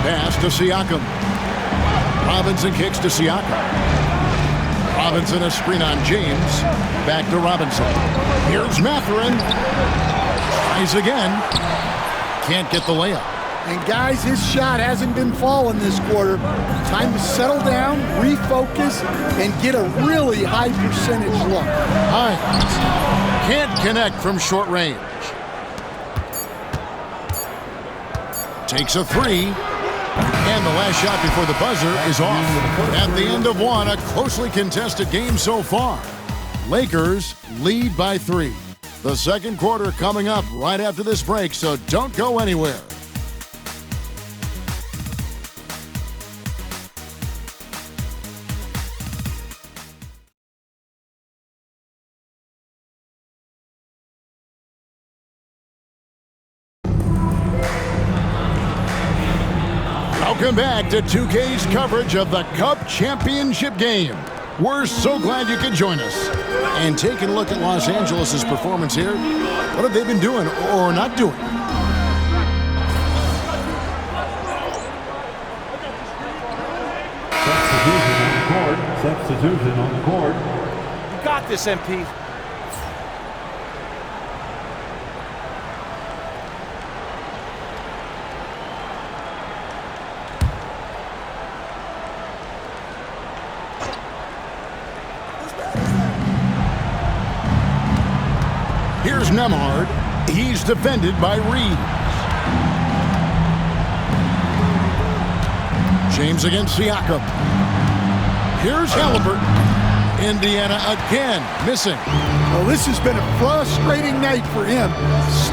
Pass to Siakam. Robinson kicks to Siakam. Robinson a screen on James. Back to Robinson. Here's Mathurin. Tries again. Can't get the layup. And guys, his shot hasn't been falling this quarter. Time to settle down, refocus, and get a really high percentage look. Hines can't connect from short range. Takes a three. And the last shot before the buzzer is off. At the end of one, a closely contested game so far. Lakers lead by 3. The second quarter coming up right after this break, so don't go anywhere. Welcome back to 2K's coverage of the Cup Championship game. We're so glad you could join us. And taking a look at Los Angeles' performance here, what have they been doing or not doing? Substitution on the court. You got this, MP. Here's Nembhard. He's defended by Reeves. James against Siakam. Here's Halliburton. Indiana again missing. Well, this has been a frustrating night for him.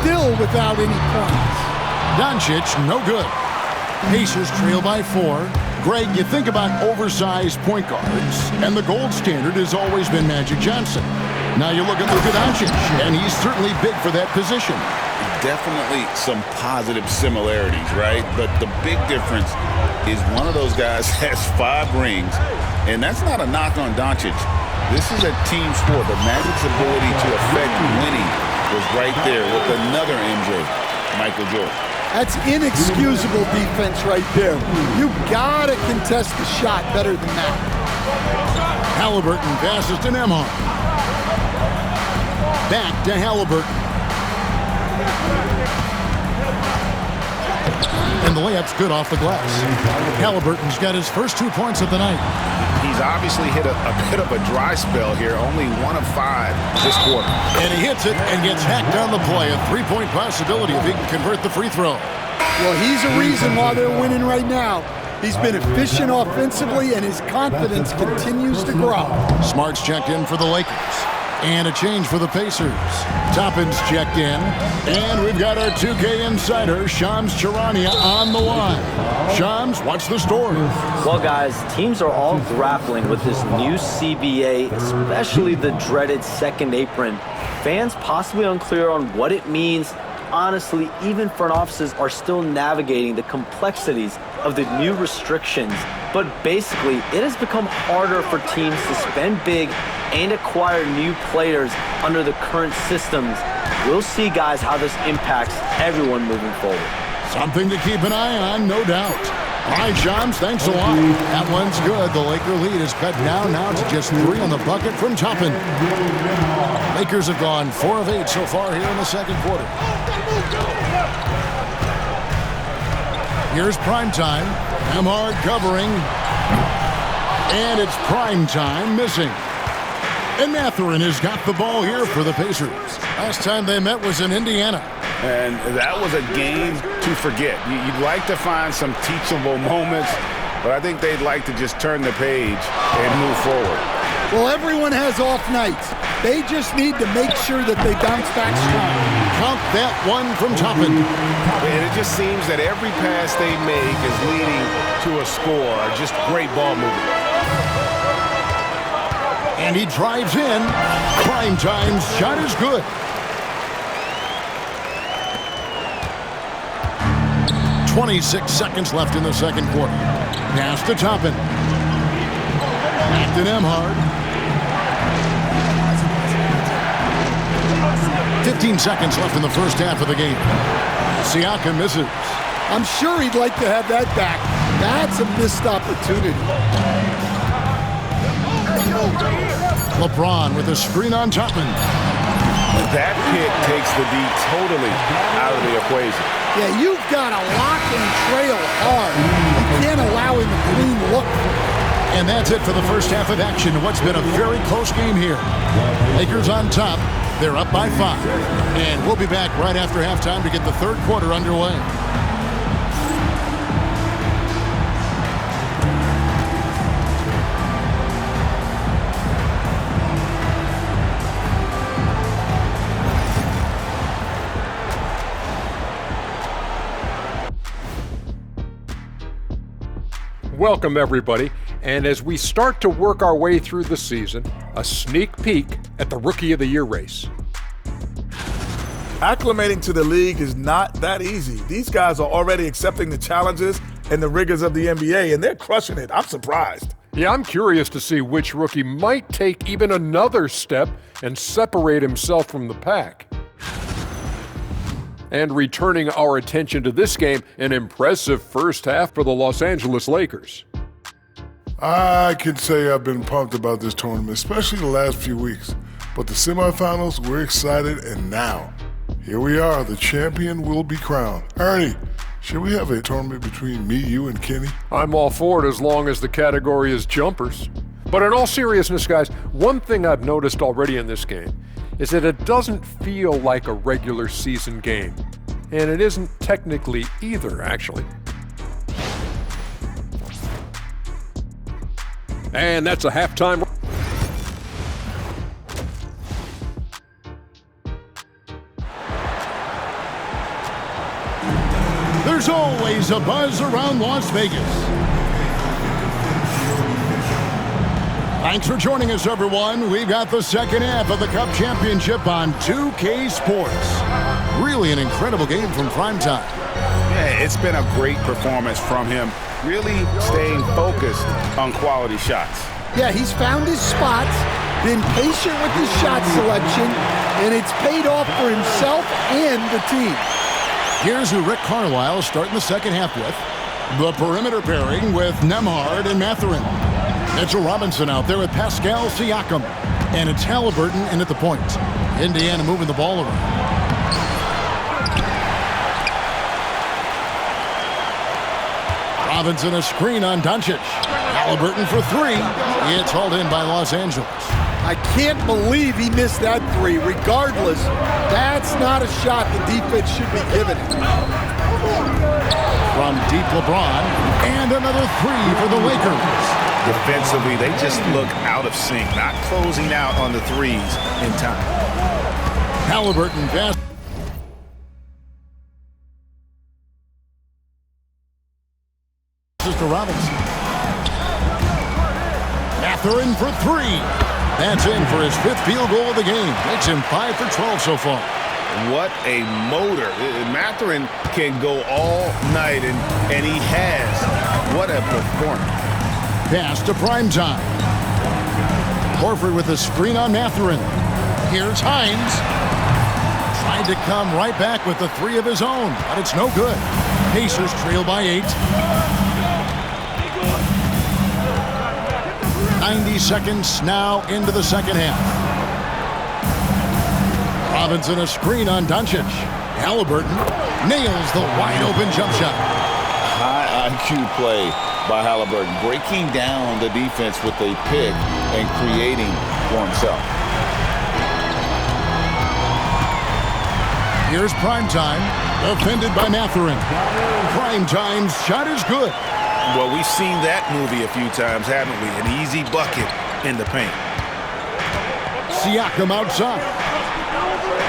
Still without any points. Doncic, no good. Pacers trail by 4. Greg, you think about oversized point guards, and the gold standard has always been Magic Johnson. Now you look at Luka Doncic, and he's certainly big for that position. Definitely some positive similarities, right? But the big difference is one of those guys has 5 rings, and that's not a knock on Doncic. This is a team sport. The Magic's ability to affect winning was right there with another MJ, Michael Jordan. That's inexcusable defense right there. You gotta contest the shot better than that. Halliburton passes to Nembhard. Back to Halliburton. And the layup's good off the glass. Halliburton's got his first 2 points of the night. He's obviously hit a bit of a dry spell here, only 1 of 5 this quarter. And he hits it and gets hacked on the play. A 3-point possibility if he can convert the free throw. Well, he's a reason why they're winning right now. He's been efficient offensively, and his confidence continues to grow. Smart's checked in for the Lakers. And a change for the Pacers. Toppin's checked in. And we've got our 2K insider, Shams Charania, on the line. Shams, what's the story? Well, guys, teams are all grappling with this new CBA, especially the dreaded second apron. Fans possibly unclear on what it means. Honestly, even front offices are still navigating the complexities of the new restrictions. But basically, it has become harder for teams to spend big and acquire new players under the current systems. We'll see, guys, how this impacts everyone moving forward. Something to keep an eye on, no doubt. All right, Shams, thanks a lot. That one's good. The Laker lead is cut down now to just 3 on the bucket from Toppin. Lakers have gone 4 of 8 so far here in the second quarter. Here's Primetime. Nembhard covering. And it's Primetime missing. And Mathurin has got the ball here for the Pacers. Last time they met was in Indiana. And that was a game to forget. You'd like to find some teachable moments, but I think they'd like to just turn the page and move forward. Well, everyone has off nights. They just need to make sure that they bounce back strong. Count that one from Toppin. And it just seems that every pass they make is leading to a score. Just great ball movement. And he drives in. Primetime's shot is good. .26 seconds left in the second quarter. Pass to Toppin. Back to Nembhard. 15 seconds left in the first half of the game. Siakam misses. I'm sure he'd like to have that back. That's a missed opportunity. LeBron with a screen on Topman. That pick takes the D totally out of the equation. Yeah, you've got to lock and trail hard. You can't allow him a clean look. And that's it for the first half of action. What's been a very close game here. Lakers on top. They're up by 5. And we'll be back right after halftime to get the third quarter underway. Welcome, everybody. And as we start to work our way through the season, a sneak peek at the Rookie of the Year race. Acclimating to the league is not that easy. These guys are already accepting the challenges and the rigors of the NBA, and they're crushing it. I'm surprised. Yeah, I'm curious to see which rookie might take even another step and separate himself from the pack. And returning our attention to this game, an impressive first half for the Los Angeles Lakers. I can say I've been pumped about this tournament, especially the last few weeks. But the semifinals, we're excited, and now, here we are, the champion will be crowned. Ernie, should we have a tournament between me, you, and Kenny? I'm all for it as long as the category is jumpers. But in all seriousness, guys, one thing I've noticed already in this game is that it doesn't feel like a regular season game. And it isn't technically either, actually. And that's a halftime. There's always a buzz around Las Vegas. Thanks for joining us, everyone. We've got the second half of the Cup Championship on 2K Sports. Really an incredible game from Primetime. Yeah, it's been a great performance from him, really staying focused on quality shots. Yeah, he's found his spots, been patient with his shot selection, and it's paid off for himself and the team. Here's who Rick Carlisle starting the second half with. The perimeter pairing with Nembhard and Mathurin. Mitchell Robinson out there with Pascal Siakam. And it's Halliburton in at the point. Indiana moving the ball around. Robinson a screen on Doncic. Halliburton for 3. It's hauled in by Los Angeles. I can't believe he missed that 3. Regardless, that's not a shot the defense should be giving him. From deep, LeBron. And another 3 for the Lakers. Defensively, they just look out of sync, not closing out on the threes in time. Halliburton pass. To Robinson. Mathurin for 3. That's in for his 5th field goal of the game. Makes him 5 for 12 so far. What a motor. Mathurin can go all night, and he has. What a performance. Pass to Primetime. Horford with a screen on Mathurin. Here's Hines. Tried to come right back with the 3 of his own, but it's no good. Pacers trail by 8. 90 seconds now into the second half. Robinson a screen on Doncic. Halliburton nails the wide-open jump shot. High IQ play by Halliburton, breaking down the defense with a pick and creating for himself. Here's Primetime, defended by Mathurin. Primetime's shot is good. Well, we've seen that movie a few times, haven't we? An easy bucket in the paint. Siakam outside.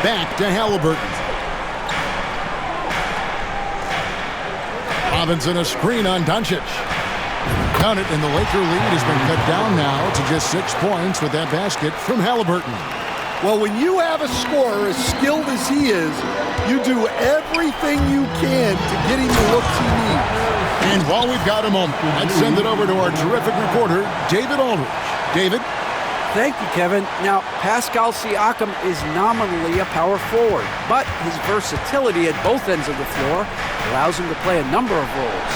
Back to Halliburton. Robinson a screen on Doncic. Count it, and the Laker lead has been cut down now to just 6 points with that basket from Halliburton. Well, when you have a scorer as skilled as he is, you do everything you can to get him the looks he needs. And while we've got a moment, let's send it over to our terrific reporter, David Aldridge. David? Thank you, Kevin. Now, Pascal Siakam is nominally a power forward, but his versatility at both ends of the floor allows him to play a number of roles.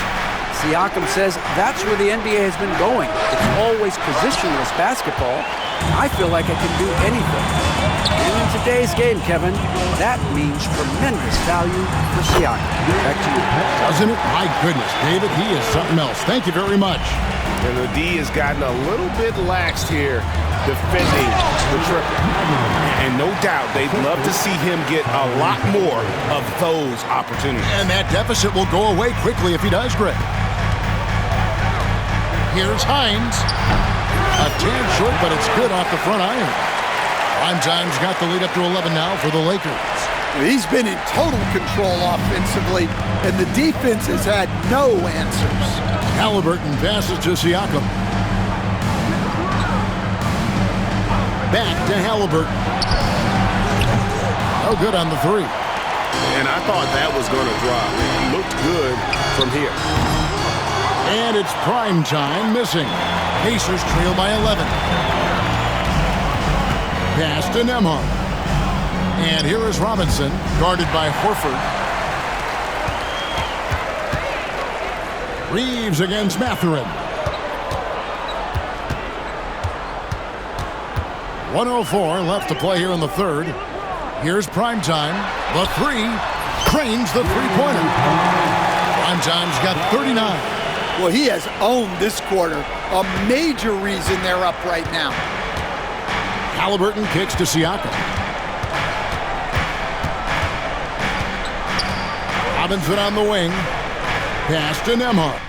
Siakam says that's where the NBA has been going. It's always positionless basketball. I feel like I can do anything. And in today's game, Kevin, that means tremendous value for Siakam. Back to you. Doesn't it? My goodness, David, he is something else. Thank you very much. And the D has gotten a little bit laxed here defending the triple. And no doubt they'd love to see him get a lot more of those opportunities. And that deficit will go away quickly if he does, Greg. Here's Hines. A tad short, but it's good off the front iron. Primetime's got the lead up to 11 now for the Lakers. He's been in total control offensively, and the defense has had no answers. Halliburton passes to Siakam. Back to Halliburton. No good on the three. And I thought that was going to drop. It looked good from here. And it's prime time missing. Pacers trail by 11. Pass to Nembhard. And here is Robinson, guarded by Horford. Reeves against Mathurin. 1:04 left to play here in the third. Here's Primetime. The three. Cranes the three-pointer. Primetime's got 39. Well, he has owned this quarter. A major reason they're up right now. Halliburton kicks to Siakam. Robinson on the wing. Pass to Nembhard.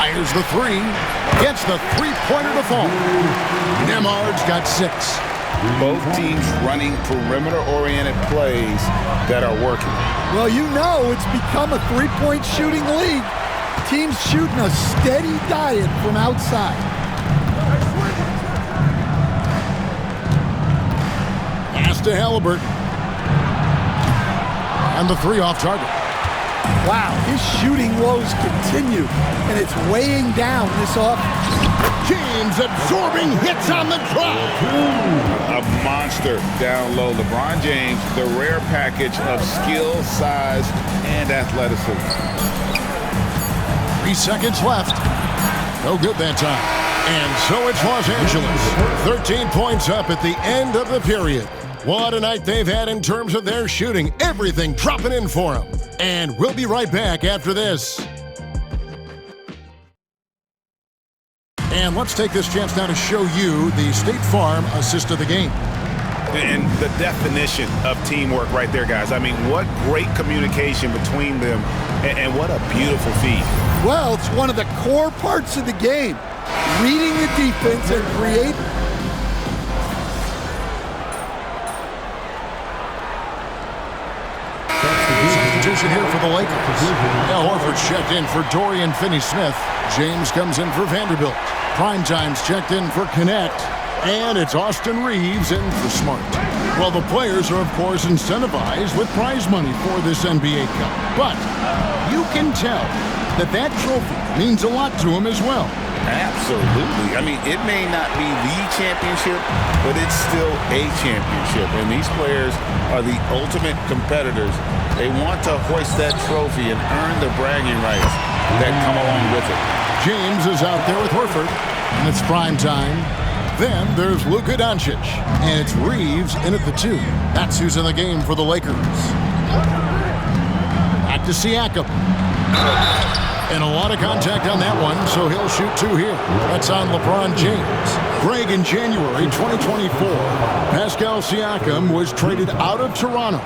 Fires the three. Gets the three-pointer to fall. Nembhard's got 6. Both teams running perimeter-oriented plays that are working. Well, you know it's become a three-point shooting league. Teams shooting a steady diet from outside. Pass to Halliburton. And the three off target. Wow, his shooting woes continue, and it's weighing down this offense. James absorbing hits on the drive. A monster down low. LeBron James, the rare package of skill, size, and athleticism. 3 seconds left. No good that time. And so it's Los Angeles. 13 points up at the end of the period. What a night they've had in terms of their shooting. Everything dropping in for them. And we'll be right back after this. And let's take this chance now to show you the State Farm assist of the game. And the definition of teamwork right there, guys. I mean, what great communication between them, and what a beautiful feed. Well, it's one of the core parts of the game. Reading the defense and create. Substitution here for the Lakers. Al Horford checked in for Dorian Finney-Smith. James comes in for Vanderbilt. Primetime's checked in for Connect. And it's Austin Reeves in for Smart. Well, the players are, of course, incentivized with prize money for this NBA Cup. But you can tell that that trophy means a lot to them as well. Absolutely. I mean, it may not be the championship, but it's still a championship. And these players are the ultimate competitors. They want to hoist that trophy and earn the bragging rights that come along with it. James is out there with Horford, and it's prime time. Then there's Luka Doncic, and it's Reeves in at the 2. That's who's in the game for the Lakers. Back to Siakam. And a lot of contact on that one, so he'll shoot 2 here. That's on LeBron James. Greg, in January 2024, Pascal Siakam was traded out of Toronto.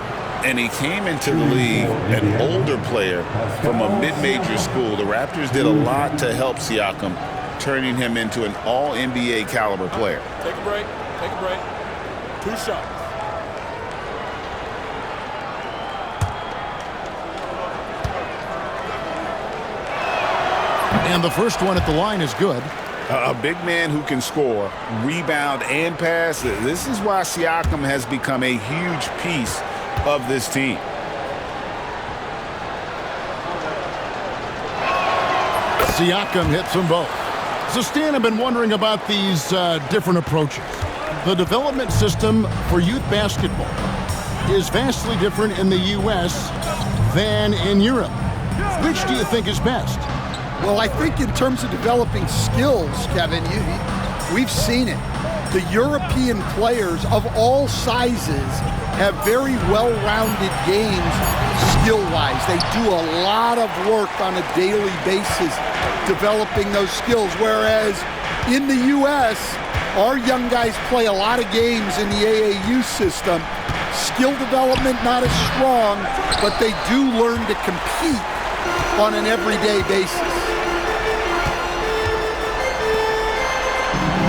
And he came into the league an older player from a mid-major school. The Raptors did a lot to help Siakam, turning him into an all-NBA caliber player. Take a break. Take a break. 2 shots. And the first one at the line is good. A big man who can score, rebound, and pass. This is why Siakam has become a huge piece of this team. Siakam hits them both. So, Stan, I've been wondering about these different approaches. The development system for youth basketball is vastly different in the U.S. than in Europe. Which do you think is best? Well, I think in terms of developing skills, Kevin, we've seen it. The European players of all sizes have very well-rounded games skill-wise. They do a lot of work on a daily basis developing those skills, whereas in the U.S., our young guys play a lot of games in the AAU system. Skill development not as strong, but they do learn to compete on an everyday basis.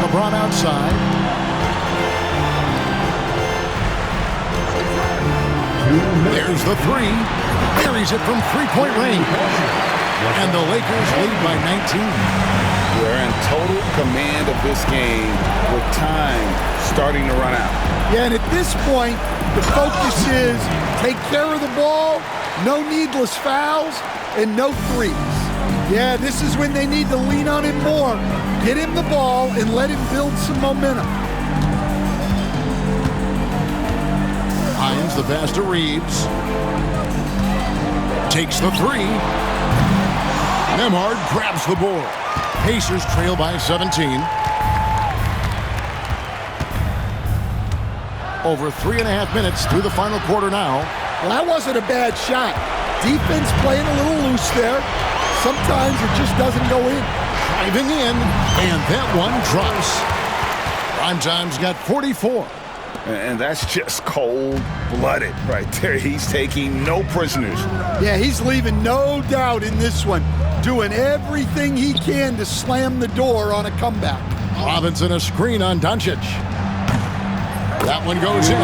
LeBron outside. There's the 3. Buries it from 3-point range. And the Lakers lead by 19. They're in total command of this game with time starting to run out. Yeah, and at this point, the focus is take care of the ball, no needless fouls, and no threes. Yeah, this is when they need to lean on him more. Get him the ball and let him build some momentum. Hines, the pass to Reeves. Takes the 3. Nembhard grabs the board. Pacers trail by 17. Over 3.5 minutes through the final quarter now. Well, that wasn't a bad shot. Defense playing a little loose there. Sometimes it just doesn't go in. Driving in, and that one drops. Primetime's got 44. And that's just cold-blooded right there. He's taking no prisoners. Yeah, he's leaving no doubt in this one. Doing everything he can to slam the door on a comeback. Robinson a screen on Doncic. That one goes in.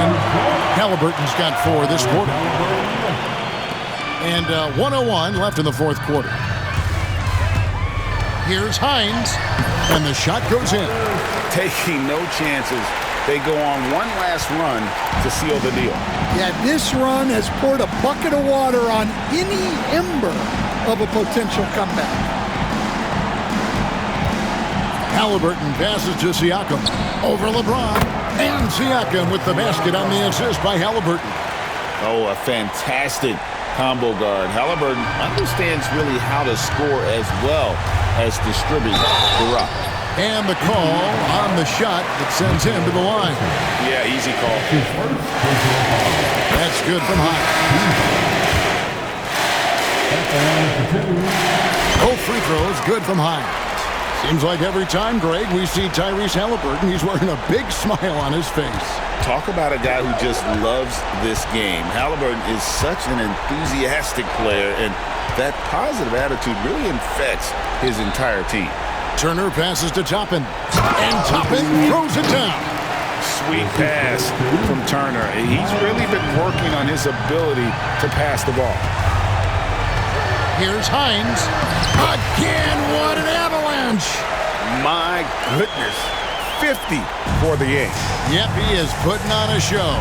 Halliburton's got 4 this quarter. And 1:01 left in the fourth quarter. Here's Hines, and the shot goes in. Taking no chances. They go on one last run to seal the deal. Yeah, this run has poured a bucket of water on any ember of a potential comeback. Halliburton passes to Siakam. Over LeBron. And Siakam with the basket on the assist by Halliburton. Oh, a fantastic combo guard. Halliburton understands really how to score as well as distribute the rock. And the call on the shot that sends him to the line. Yeah, easy call. That's good from Hines. Both free throws good from Hines. Seems like every time, Greg, we see Tyrese Halliburton, he's wearing a big smile on his face. Talk about a guy who just loves this game. Halliburton is such an enthusiastic player, and that positive attitude really infects his entire team. Turner passes to Toppin, and Toppin throws it down. Sweet pass from Turner. He's really been working on his ability to pass the ball. Here's Hines. Again, what an avalanche. My goodness. 50 for the game. Yep, he is putting on a show.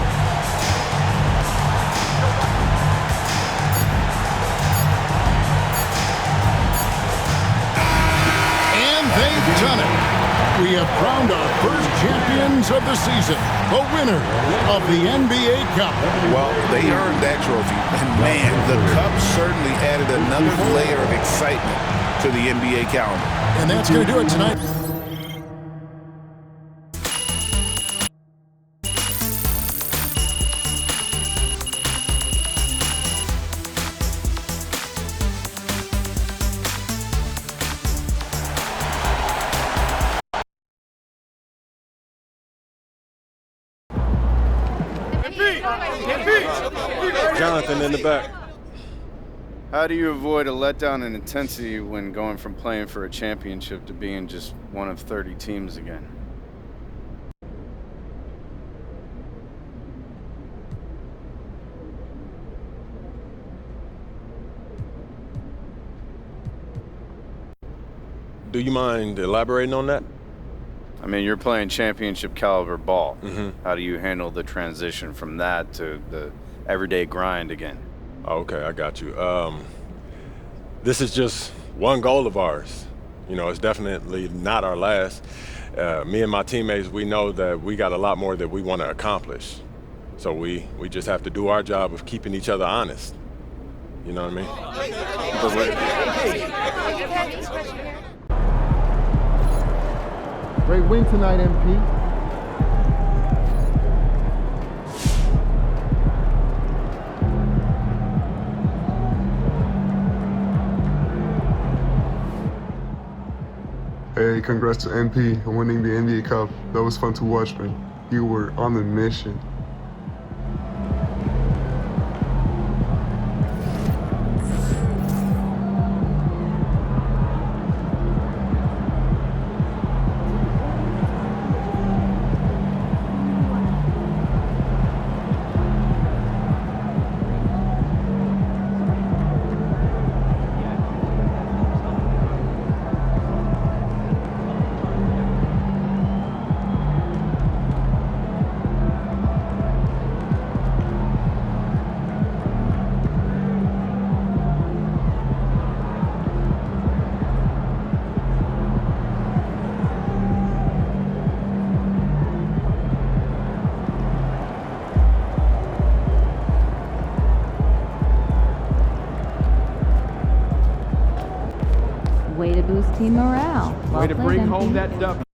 And they've done it. We have crowned our first champions of the season, the winner of the NBA Cup. Well, they earned that trophy. And man, the Cup certainly added another layer of excitement to the NBA calendar. And that's going to do it tonight. Jonathan in the back. How do you avoid a letdown in intensity when going from playing for a championship to being just one of 30 teams again? Do you mind elaborating on that? I mean, you're playing championship caliber ball. Mm-hmm. How do you handle the transition from that to the everyday grind again? Okay, I got you. This is just one goal of ours. You know, it's definitely not our last. Me and my teammates, we know that we got a lot more that we want to accomplish. So we just have to do our job of keeping each other honest. You know what I mean? Great win tonight, MP. Hey, congrats to MP on winning the NBA Cup. That was fun to watch, man. You were on a mission. Way to boost team morale. Way to bring home that W.